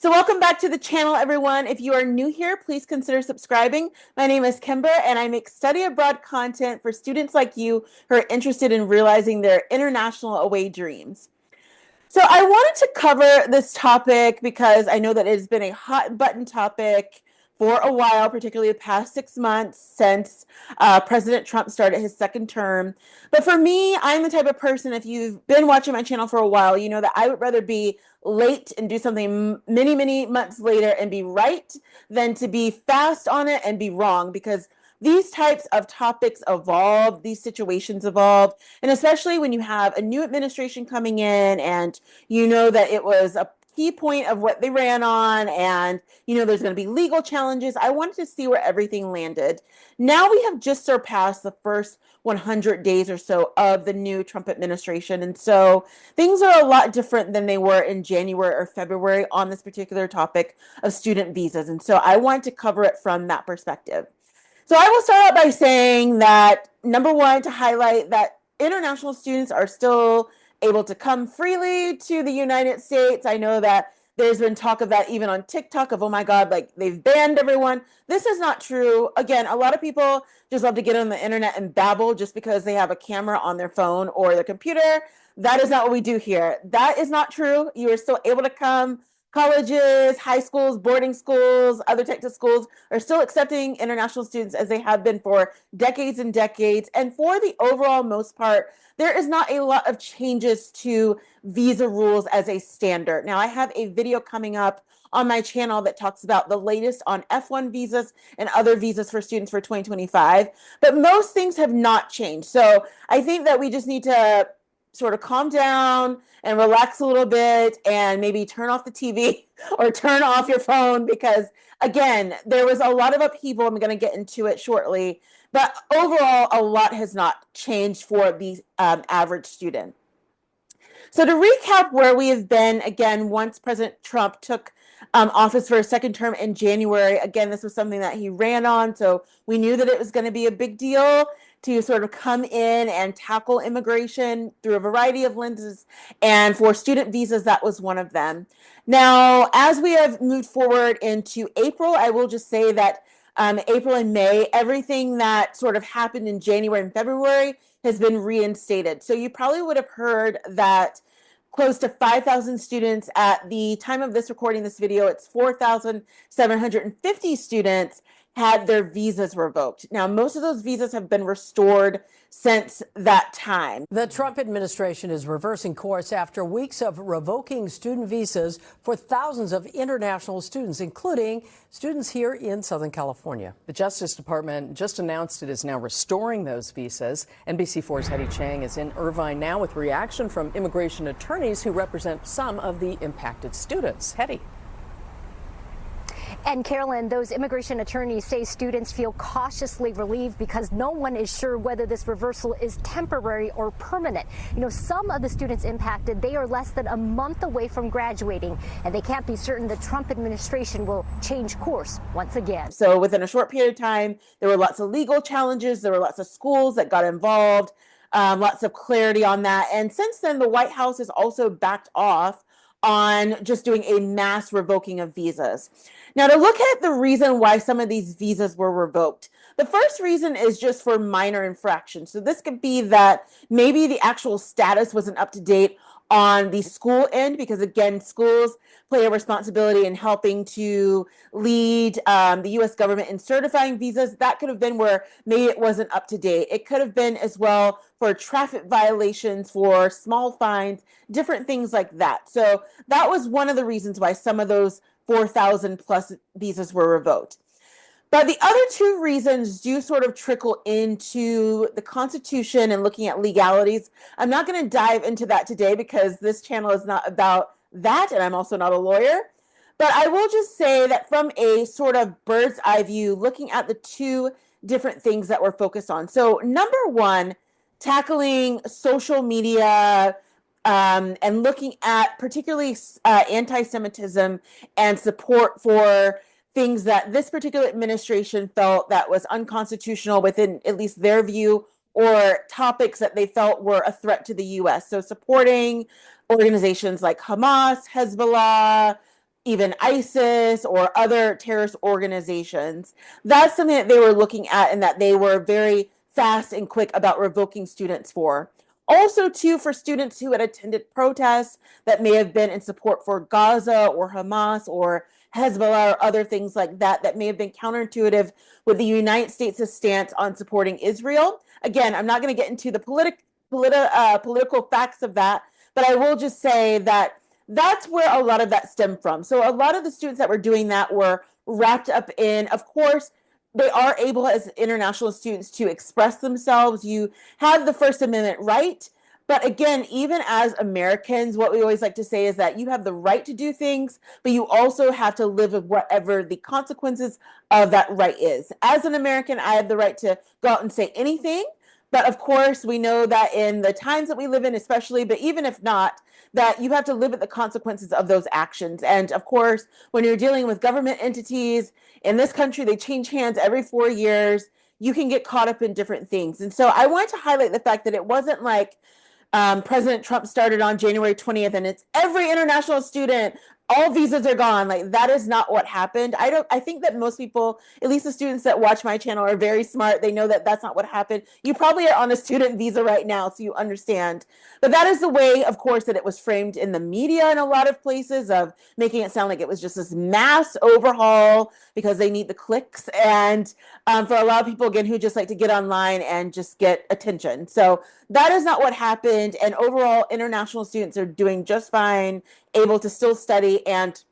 So welcome back to the channel, everyone. If you are new here, please consider subscribing. My name is Kimber, and I make study abroad content for students like you who are interested in realizing their international away dreams. So I wanted to cover this topic because I know that it has been a hot button topic for a while, particularly the past 6 months since President Trump started his second term. But for me, I'm the type of person, if you've been watching my channel for a while, you know that I would rather be late and do something many, many months later and be right than to be fast on it and be wrong, because these types of topics evolve, these situations evolve, and especially when you have a new administration coming in and you know that it was a key point of what they ran on, and you know there's going to be legal challenges. I wanted to see where everything landed. Now we have just surpassed the first 100 days or so of the new Trump administration, and so things are a lot different than they were in January or February on this particular topic of student visas, and so I want to cover it from that perspective. So I will start out by saying that, number one, to highlight that international students are still able to come freely to the United States. I know that there's been talk of that even on TikTok of, oh my God, like they've banned everyone. This is not true. Again, a lot of people just love to get on the internet and babble just because they have a camera on their phone or their computer. That is not what we do here. That is not true. You are still able to come. Colleges, high schools, boarding schools, other types of schools are still accepting international students as they have been for decades and decades. And for the overall most part, there is not a lot of changes to visa rules as a standard. Now, I have a video coming up on my channel that talks about the latest on F1 visas and other visas for students for 2025, but most things have not changed. So I think that we just need to sort of calm down and relax a little bit and maybe turn off the TV or turn off your phone, because again, there was a lot of upheaval. I'm going to get into it shortly, but overall, a lot has not changed for the average student. So to recap where we have been, again, once President Trump took office for a second term in January, again, this was something that he ran on, so we knew that it was going to be a big deal to sort of come in and tackle immigration through a variety of lenses, and for student visas, that was one of them. Now, as we have moved forward into April, I will just say that April and May, everything that sort of happened in January and February has been reinstated. So you probably would have heard that close to 5,000 students at the time of this recording this video, it's 4,750 students had their visas revoked. Now, most of those visas have been restored since that time. The Trump administration is reversing course after weeks of revoking student visas for thousands of international students, including students here in Southern California. The Justice Department just announced it is now restoring those visas. NBC4's Hetty Chang is in Irvine now with reaction from immigration attorneys who represent some of the impacted students. Hetty. And Carolyn, those immigration attorneys say students feel cautiously relieved because no one is sure whether this reversal is temporary or permanent. You know, some of the students impacted, they are less than a month away from graduating, and they can't be certain the Trump administration will change course once again. So within a short period of time, there were lots of legal challenges. There were lots of schools that got involved, lots of clarity on that. And since then, the White House has also backed off on just doing a mass revoking of visas. Now, to look at the reason why some of these visas were revoked, the first reason is just for minor infractions. So this could be that maybe the actual status wasn't up to date on the school end, because again, schools play a responsibility in helping to lead the U.S. government in certifying visas. That could have been where maybe it wasn't up to date. It could have been as well for traffic violations, for small fines, different things like that. So that was one of the reasons why some of those 4,000 plus visas were revoked. But the other two reasons do sort of trickle into the Constitution and looking at legalities. I'm not going to dive into that today because this channel is not about that, and I'm also not a lawyer. But I will just say that from a sort of bird's eye view, looking at the two different things that we're focused on. So number one, tackling social media, and looking at particularly anti-Semitism and support for things that this particular administration felt that was unconstitutional within at least their view, or topics that they felt were a threat to the U.S. So supporting organizations like Hamas, Hezbollah, even ISIS or other terrorist organizations. That's something that they were looking at and that they were very fast and quick about revoking students for. Also, too, for students who had attended protests that may have been in support for Gaza or Hamas or Hezbollah or other things like that, that may have been counterintuitive with the United States' stance on supporting Israel. Again, I'm not going to get into the political facts of that, but I will just say that that's where a lot of that stemmed from. So a lot of the students that were doing that were wrapped up in, of course, they are able as international students to express themselves. You have the First Amendment right. But again, even as Americans, what we always like to say is that you have the right to do things, but you also have to live with whatever the consequences of that right is. As an American, I have the right to go out and say anything. But of course, we know that in the times that we live in, especially, but even if not, that you have to live with the consequences of those actions. And of course, when you're dealing with government entities in this country, they change hands every 4 years. You can get caught up in different things. And so I wanted to highlight the fact that it wasn't like President Trump started on January 20th and it's every international student, all visas are gone. Like, that is not what happened. I think that most people, at least the students that watch my channel, are very smart. They know that that's not what happened. You probably are on a student visa right now, so you understand. But that is the way, of course, that it was framed in the media in a lot of places, of making it sound like it was just this mass overhaul because they need the clicks. And for a lot of people, again, who just like to get online and just get attention. So that is not what happened. And overall, international students are doing just fine, able to still study. And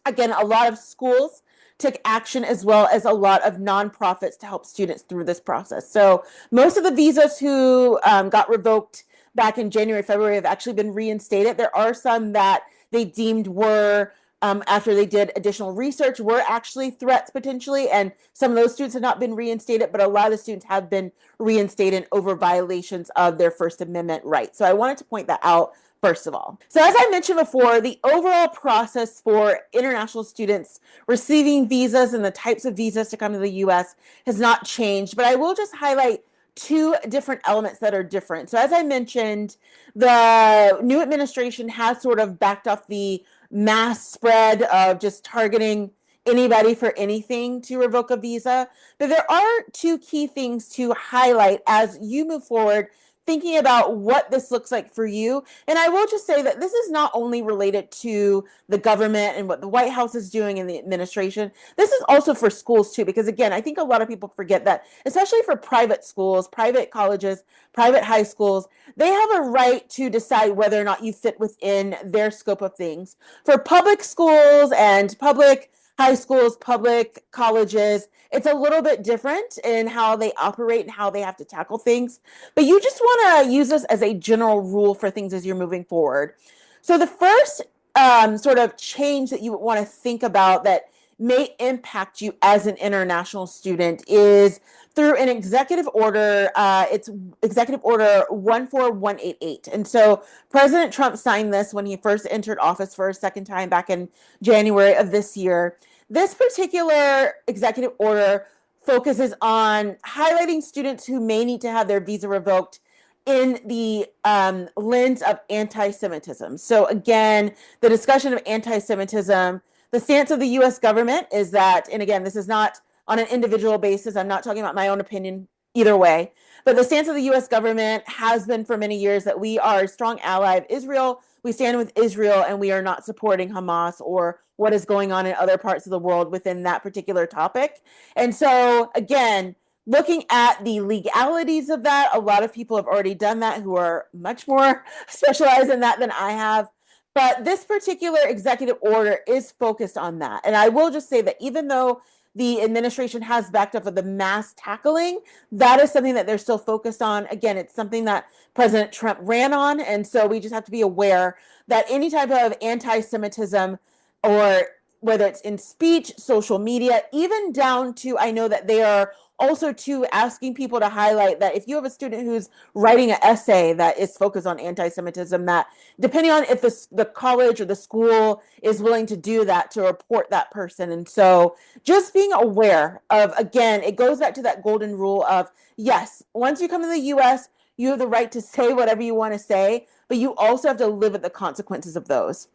again, a lot of schools took action, as well as a lot of nonprofits, to help students through this process. So most of the visas who got revoked back in January, February have actually been reinstated. There are some that they deemed were, after they did additional research, were actually threats potentially, and some of those students have not been reinstated, but a lot of the students have been reinstated over violations of their First Amendment rights. So I wanted to point that out first of all. So as I mentioned before, the overall process for international students receiving visas and the types of visas to come to the US has not changed, but I will just highlight two different elements that are different. So as I mentioned, the new administration has sort of backed off the mass spread of just targeting anybody for anything to revoke a visa. But there are two key things to highlight as you move forward, thinking about what this looks like for you. And I will just say that this is not only related to the government and what the White House is doing in the administration. This is also for schools too, because again, I think a lot of people forget that, especially for private schools, private colleges, private high schools, they have a right to decide whether or not you fit within their scope of things. For public schools and public high schools, public colleges, it's a little bit different in how they operate and how they have to tackle things. But you just want to use this as a general rule for things as you're moving forward. So the first sort of change that you want to think about that may impact you as an international student is through an executive order. It's Executive Order 14188. And so President Trump signed this when he first entered office for a second time back in January of this year. This particular executive order focuses on highlighting students who may need to have their visa revoked in the lens of anti-Semitism. So again, the discussion of anti-Semitism, the stance of the U.S. government is that, and again, this is not on an individual basis, I'm not talking about my own opinion either way, but the stance of the U.S. government has been for many years that we are a strong ally of Israel. We stand with Israel, and we are not supporting Hamas or what is going on in other parts of the world within that particular topic. And so, again, looking at the legalities of that, a lot of people have already done that who are much more specialized in that than I have. But this particular executive order is focused on that. And I will just say that even though the administration has backed up with the mass tackling, that is something that they're still focused on. Again, it's something that President Trump ran on. And so we just have to be aware that any type of anti-Semitism, or whether it's in speech, social media, even down to, I know that they are also too asking people to highlight that if you have a student who's writing an essay that is focused on anti-Semitism, that depending on if the college or the school is willing to do that, to report that person. And so just being aware of, again, it goes back to that golden rule of, yes, once you come to the US, you have the right to say whatever you want to say, but you also have to live with the consequences of those.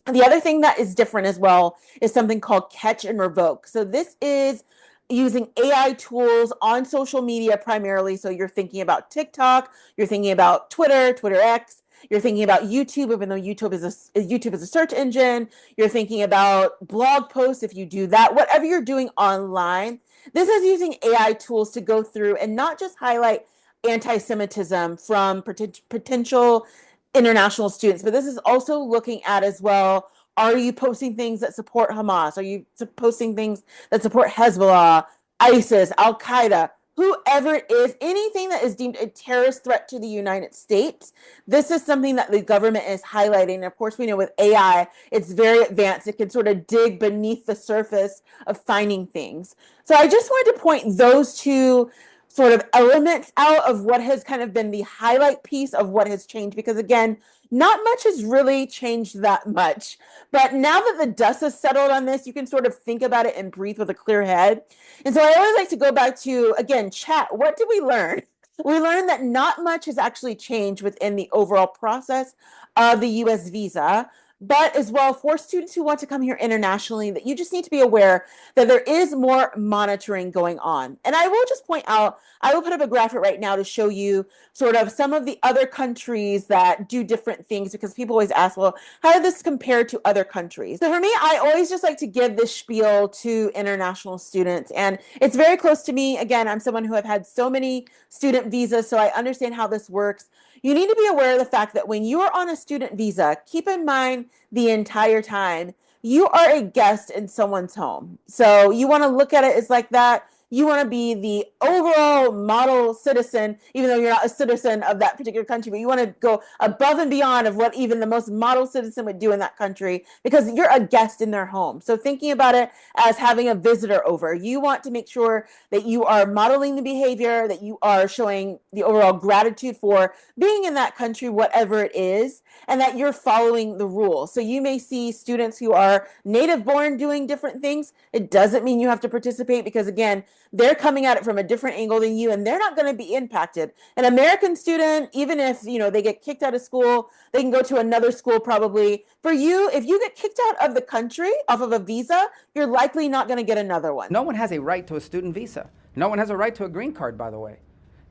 The other thing that is different as well is something called catch and revoke. So this is using AI tools on social media primarily. So you're thinking about TikTok, you're thinking about Twitter, Twitter X, you're thinking about YouTube, even though YouTube is a search engine. You're thinking about blog posts if you do that. Whatever you're doing online, this is using AI tools to go through and not just highlight anti-Semitism from potential international students, but this is also looking at as well, are you posting things that support Hamas? Are you posting things that support Hezbollah, ISIS, Al Qaeda, whoever it is, anything that is deemed a terrorist threat to the United States? This is something that the government is highlighting. And of course, we know with AI, it's very advanced. It can sort of dig beneath the surface of finding things. So I just wanted to point those two sort of elements out of what has kind of been the highlight piece of what has changed, because again, not much has really changed that much. But now that the dust has settled on this, you can sort of think about it and breathe with a clear head. And so I always like to go back to, again, chat. What did we learn? We learned that not much has actually changed within the overall process of the US visa. But as well, for students who want to come here internationally, that you just need to be aware that there is more monitoring going on. And I will just point out, I will put up a graphic right now to show you sort of some of the other countries that do different things, because people always ask, well, how does this compare to other countries? So for me, I always just like to give this spiel to international students, and it's very close to me. Again, I'm someone who have had so many student visas, so I understand how this works. You need to be aware of the fact that when you are on a student visa, keep in mind the entire time, you are a guest in someone's home. So you want to look at it as like that. You want to be the overall model citizen, even though you're not a citizen of that particular country, but you want to go above and beyond of what even the most model citizen would do in that country, because you're a guest in their home. So thinking about it as having a visitor over, you want to make sure that you are modeling the behavior, that you are showing the overall gratitude for being in that country, whatever it is, and that you're following the rules. So you may see students who are native born doing different things. It doesn't mean you have to participate, because again, they're coming at it from a different angle than you, and they're not going to be impacted. An American student, even if they get kicked out of school, they can go to another school probably. For you, if you get kicked out of the country off of a visa, you're likely not going to get another one. No one has a right to a student visa. No one has a right to a green card, by the way.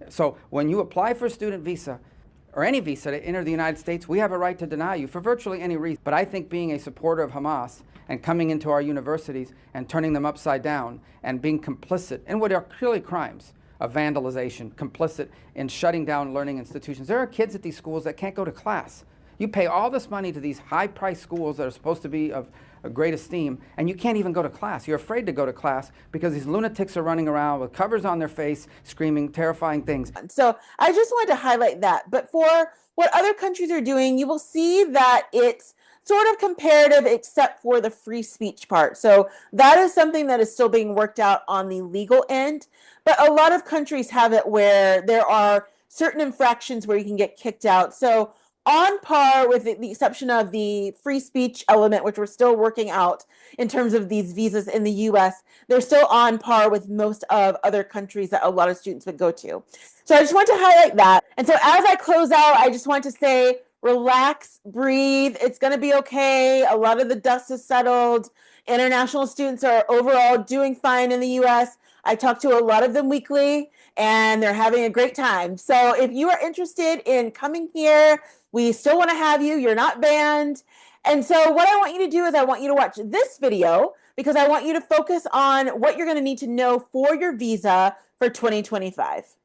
So when you apply for a student visa, or any visa to enter the United States, we have a right to deny you for virtually any reason. But I think being a supporter of Hamas and coming into our universities and turning them upside down and being complicit in what are clearly crimes of vandalization, complicit in shutting down learning institutions. There are kids at these schools that can't go to class. You pay all this money to these high-priced schools that are supposed to be of great esteem, and you can't even go to class. You're afraid to go to class because these lunatics are running around with covers on their face, screaming terrifying things. So I just wanted to highlight that. But for what other countries are doing, you will see that it's sort of comparative, except for the free speech part. So that is something that is still being worked out on the legal end. But a lot of countries have it where there are certain infractions where you can get kicked out. So on par with the exception of the free speech element, which we're still working out in terms of these visas in the US, they're still on par with most of other countries that a lot of students would go to. So I just want to highlight that. And so as I close out, I just want to say, relax, breathe. It's going to be okay. A lot of the dust has settled. International students are overall doing fine in the US. I talk to a lot of them weekly, and they're having a great time. So if you are interested in coming here, we still want to have you. You're not banned. And so what I want you to do is I want you to watch this video, because I want you to focus on what you're going to need to know for your visa for 2025.